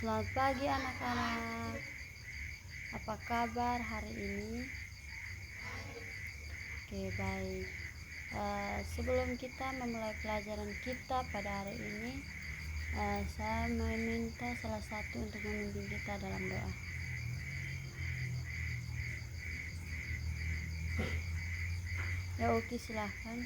Selamat pagi anak-anak. Apa kabar hari ini? Oke, baik. Sebelum kita memulai pelajaran kita pada hari ini, saya meminta salah satu untuk memimpin kita dalam doa. Ya, oke, silahkan.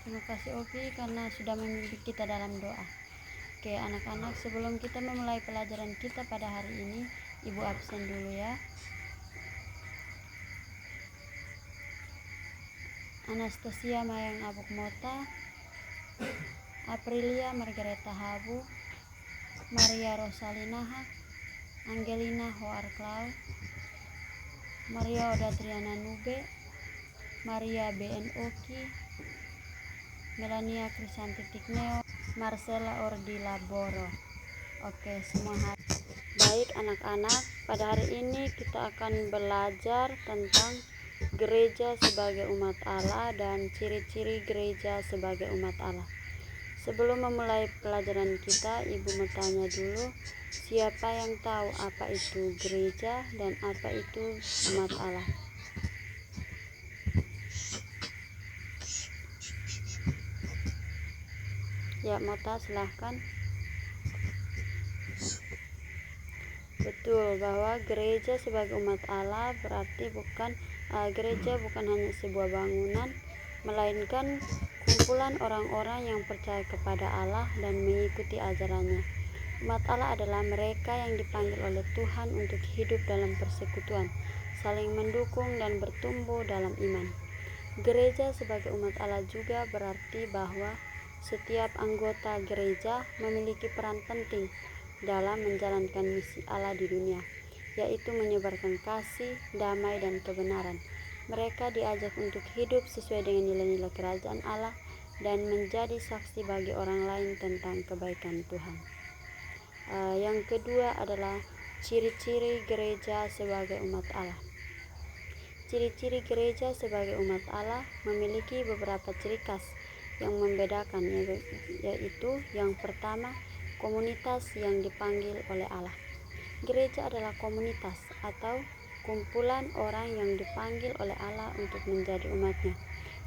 Terima kasih Oki karena sudah memimpin kita dalam doa. Oke anak-anak, sebelum kita memulai pelajaran kita pada hari ini, Ibu absen dulu ya. Anastasia Mayang Abuk Mota, Aprilia Margareta Habu, Maria Rosalinaha, Angelina Hoar Clau, Maria Oda Triana Nube, Maria BN Oki, Melania Krisanti Tikneo, Marcella Ordila Boro. Oke, semua hari. Baik anak-anak, pada hari ini kita akan belajar tentang gereja sebagai umat Allah dan ciri-ciri gereja sebagai umat Allah. Sebelum memulai pelajaran kita, Ibu mau tanya dulu, siapa yang tahu apa itu gereja dan apa itu umat Allah? Ya, Mota silahkan. Betul, bahwa gereja sebagai umat Allah berarti gereja bukan hanya sebuah bangunan, melainkan kumpulan orang-orang yang percaya kepada Allah dan mengikuti ajarannya. Umat Allah adalah mereka yang dipanggil oleh Tuhan untuk hidup dalam persekutuan, saling mendukung dan bertumbuh dalam iman. Gereja sebagai umat Allah juga berarti bahwa setiap anggota gereja memiliki peran penting dalam menjalankan misi Allah di dunia, yaitu menyebarkan kasih, damai, dan kebenaran. Mereka diajak untuk hidup sesuai dengan nilai-nilai kerajaan Allah dan menjadi saksi bagi orang lain tentang kebaikan Tuhan. Yang kedua adalah ciri-ciri gereja sebagai umat Allah. Ciri-ciri gereja sebagai umat Allah memiliki beberapa ciri khas yang membedakan, yaitu yang pertama, komunitas yang dipanggil oleh Allah. Gereja adalah komunitas atau kumpulan orang yang dipanggil oleh Allah untuk menjadi umatnya.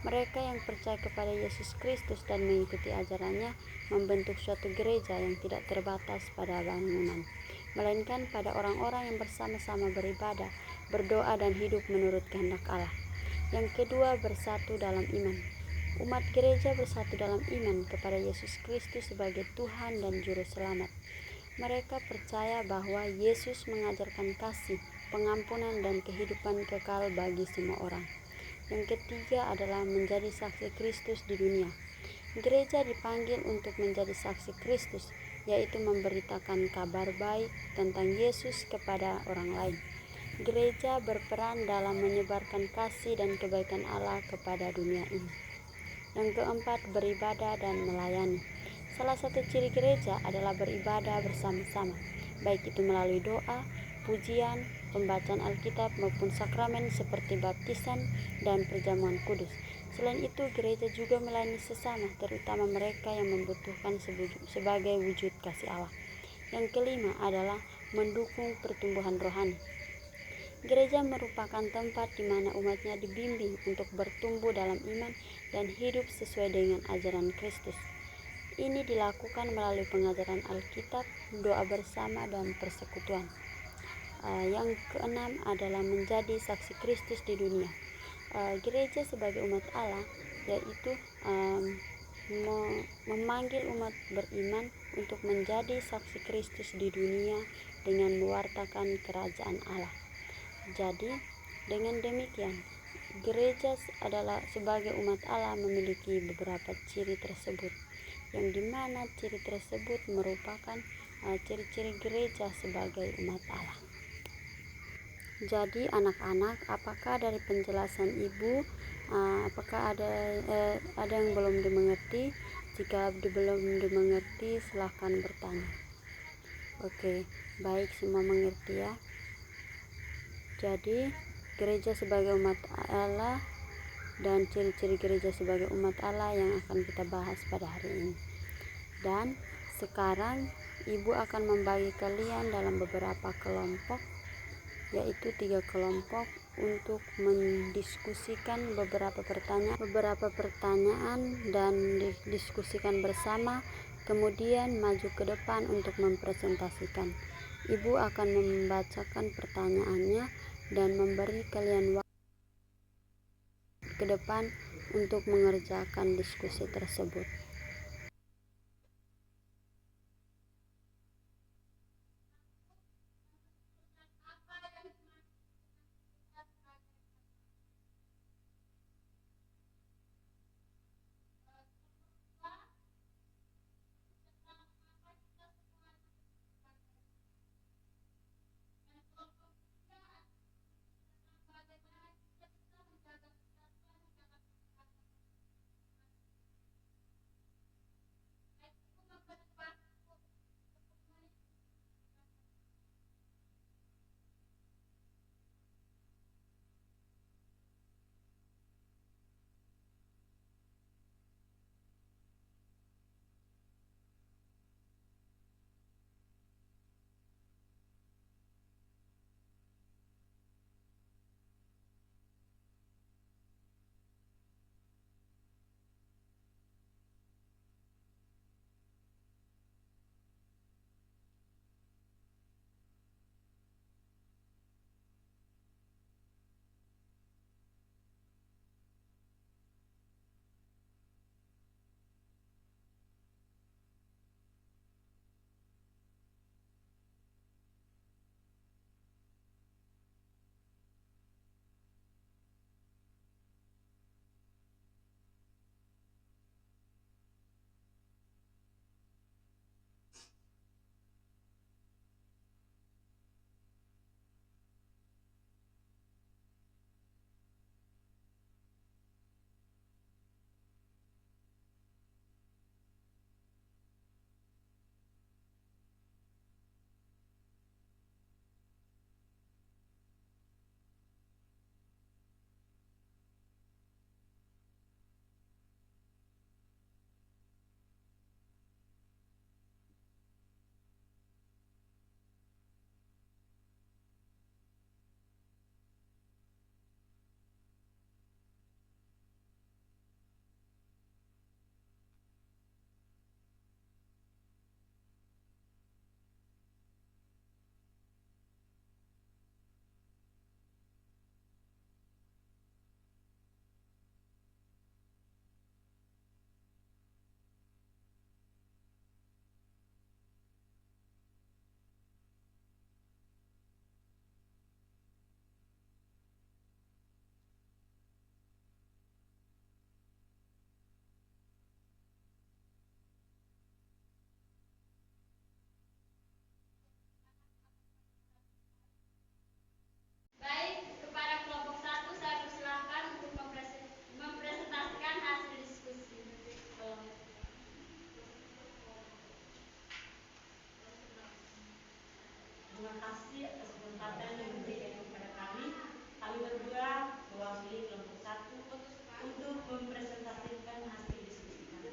Mereka yang percaya kepada Yesus Kristus dan mengikuti ajarannya membentuk suatu gereja yang tidak terbatas pada bangunan, melainkan pada orang-orang yang bersama-sama beribadah, berdoa, dan hidup menurut kehendak Allah. Yang kedua, bersatu dalam iman. Umat gereja bersatu dalam iman kepada Yesus Kristus sebagai Tuhan dan Juru Selamat. Mereka percaya bahwa Yesus mengajarkan kasih, pengampunan, dan kehidupan kekal bagi semua orang. Yang ketiga adalah menjadi saksi Kristus di dunia. Gereja dipanggil untuk menjadi saksi Kristus, yaitu memberitakan kabar baik tentang Yesus kepada orang lain. Gereja berperan dalam menyebarkan kasih dan kebaikan Allah kepada dunia ini. Yang keempat, beribadah dan melayani. Salah satu ciri gereja adalah beribadah bersama-sama, baik itu melalui doa, pujian, pembacaan Alkitab maupun sakramen seperti baptisan dan perjamuan kudus. Selain itu, gereja juga melayani sesama, terutama mereka yang membutuhkan sebagai wujud kasih Allah. Yang kelima adalah mendukung pertumbuhan rohani. Gereja merupakan tempat di mana umatnya dibimbing untuk bertumbuh dalam iman dan hidup sesuai dengan ajaran Kristus. Ini dilakukan melalui pengajaran Alkitab, doa bersama, dan persekutuan. Yang keenam adalah menjadi saksi Kristus di dunia. Gereja sebagai umat Allah yaitu memanggil umat beriman untuk menjadi saksi Kristus di dunia dengan mewartakan kerajaan Allah. Jadi, dengan demikian, gereja adalah sebagai umat Allah memiliki beberapa ciri tersebut, yang dimana ciri tersebut merupakan ciri-ciri gereja sebagai umat Allah. Jadi anak-anak, apakah dari penjelasan ibu apakah ada yang belum dimengerti? Jika belum dimengerti, silahkan bertanya. Oke, baik, semua mengerti ya. Jadi gereja sebagai umat Allah dan ciri-ciri gereja sebagai umat Allah yang akan kita bahas pada hari ini. Dan sekarang ibu akan membagi kalian dalam beberapa kelompok, yaitu 3 kelompok, untuk mendiskusikan beberapa pertanyaan dan didiskusikan bersama, kemudian maju ke depan untuk mempresentasikan. Ibu akan membacakan pertanyaannya dan memberi kalian waktu ke depan untuk mengerjakan diskusi tersebut. Terima kasih atas kesempatan yang diberikan kepada kami. Kami berdua mewakili kelompok 1 untuk mempresentasikan hasil diskusi kami.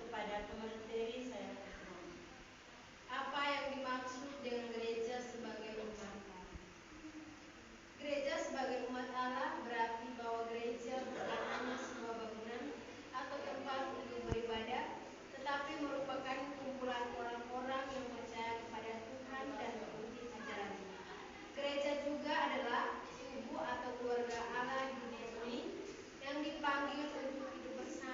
Kepada pemateri saya persilakan. Apa yang dimaksud dengan gereja sebagai umat Allah? Gereja sebagai umat Allah berarti bahwa gereja bukan hanya sebuah bangunan atau tempat untuk beribadah, tetapi merupakan kumpulan orang-orang yang percaya kepada Tuhan dan mengikuti ajarannya. Gereja juga adalah tubuh atau keluarga Allah di dunia ini yang dipanggil untuk hidup bersama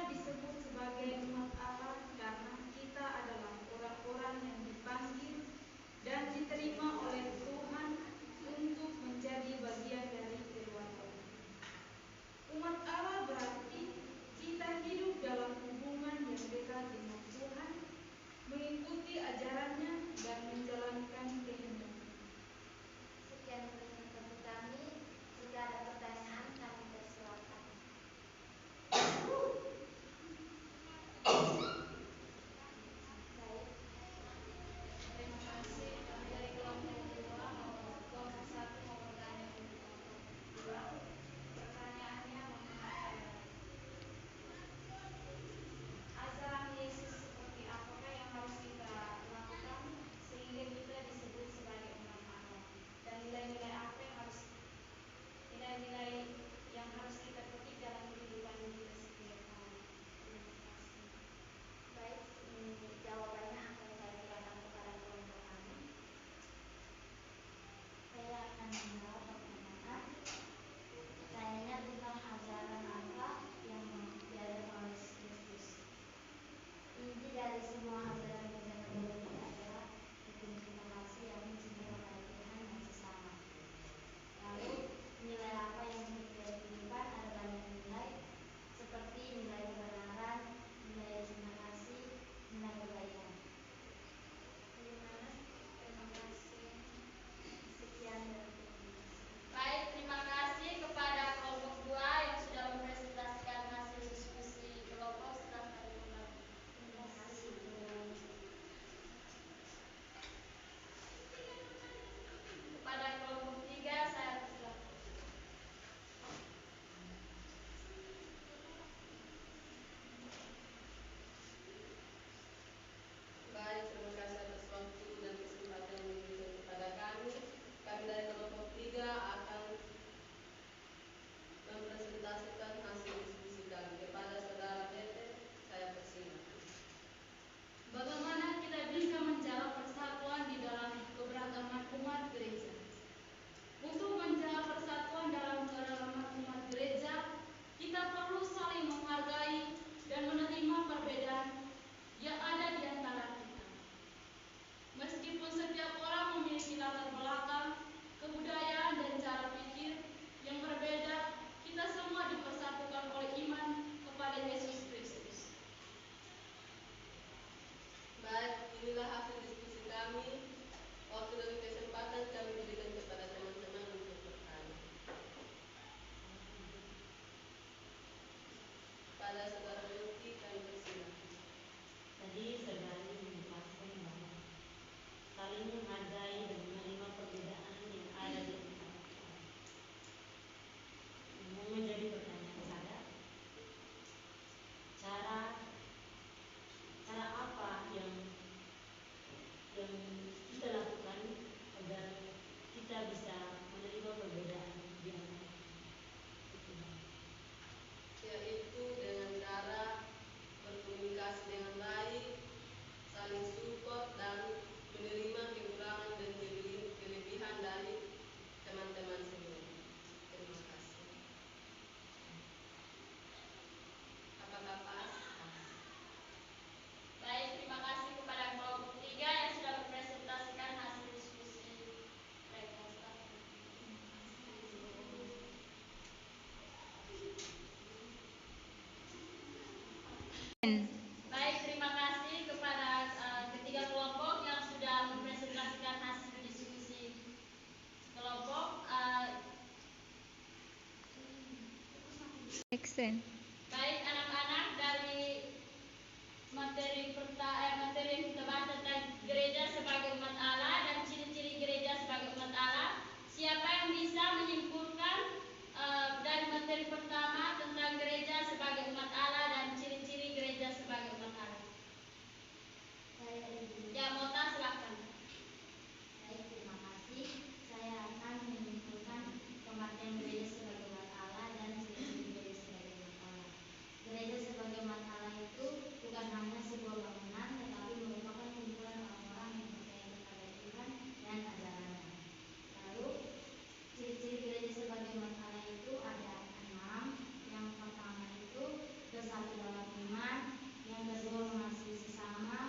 disebut sebagai umat Allah karena kita adalah orang-orang yang dipanggil dan diterima oleh Tuhan untuk menjadi bagian dari keluarga. Umat Allah berarti kita hidup dalam hubungan yang dekat dengan Tuhan, mengikuti ajarannya dan menjalankan kehendaknya. Sekian presentasi kami. Jika ada pertanyaan, kami persilakan. Baik. Terima kasih. Kami dari kelompok 2, kelompok 1 mau bertanya untuk kelompok 2. Pertanyaannya mengenai ajaran Yesus seperti apakah yang harus kita lakukan sehingga kita disebut sebagai umat Allah, dan nilai-nilai apa yang harus kita petik dalam kehidupan kita setiap hari. Terima kasih. Baik, jawabannya akan saya serahkan kepada kelompok kami. Saya akan menjawab pertanyaan. Pertanyaannya tentang ajaran apa yang diajarkan oleh Kristus. Inti dari semua ajaran gereja Katolik adalah hukum terima kasih, yakni cinta kepada Tuhan dan sesama. Lalu nilai apa yang penting dari kehidupan? Ada banyak nilai, seperti nilai kebenaran, nilai cinta kasih, nilai kebaikan. Bagaimana? Terima kasih. Sekian dari kelompok. Baik, terima kasih kepada kelompok 2 yang sudah mempresentasikan hasil diskusi kelompok. Silakan kembali. Terima kasih. Kepada kelompok 3 saya persilakan. Baik, terima kasih atas waktu dan kesempatan yang diberikan kepada kami. Kami dari kelompok 3 akan mempresentasikan hasil diskusi kami. Kepada saudara Tete, saya persilakan. Bagaimana kita bisa menjaga persatuan di dalam keberagaman umat gereja? Untuk menjaga persatuan dalam keberagaman umat gereja, kita perlu saling menghargai dan menerima perbedaan yang ada di antara kita. Meskipun setiap orang memiliki latar belakang, kebudayaan, dan cara pikir yang berbeda, kita semua dipersatukan oleh iman kepada Yesus Kristus. Baik, inilah hasil diskusi kami. Waktu dan kesempatan kami berikan kepada teman-teman untuk bertanya. Pada saudara Luki, kami persilakan. Tadi saudari menjelaskan bahwa saling menghargai dan menerima perbedaan yang ada di antara kita. Yang menjadi pertanyaan saya, cara apa yang kita lakukan agar kita bisa menerima perbedaan di antara kita? Yaitu dengan cara berkomunikasi dengan baik, saling support, dan menerima kekurangan dan kelebihan dari teman-teman semua. Terima kasih. Apakah pas? Baik, terima kasih kepada kelompok 3 yang sudah mempresentasikan hasil diskusi mereka. Baik, terima kasih kepada ketiga kelompok yang sudah mempresentasikan hasil diskusi kelompok. Baik anak-anak, dari materi yang kita bahas tentang gereja sebagai umat Allah dan ciri-ciri gereja sebagai umat Allah, siapa yang bisa menyimpulkan dari materi pertama tentang gereja sebagai umat Allah dan ciri-ciri gereja sebagai umat Allah? Ya, Mota, silakan. Baik, terima kasih. Saya akan menyimpulkan pengertian gereja sebagai umat Allah dan ciri-ciri gereja sebagai umat Allah. Gereja sebagai umat Allah itu bukan hanya sebuah bangunan, tetapi merupakan kumpulan orang-orang yang percaya kepada Tuhan dan ajarannya. Lalu, ciri-ciri gereja sebagai umat Allah itu ada 6. Yang pertama yang kedua mengasihi sesama,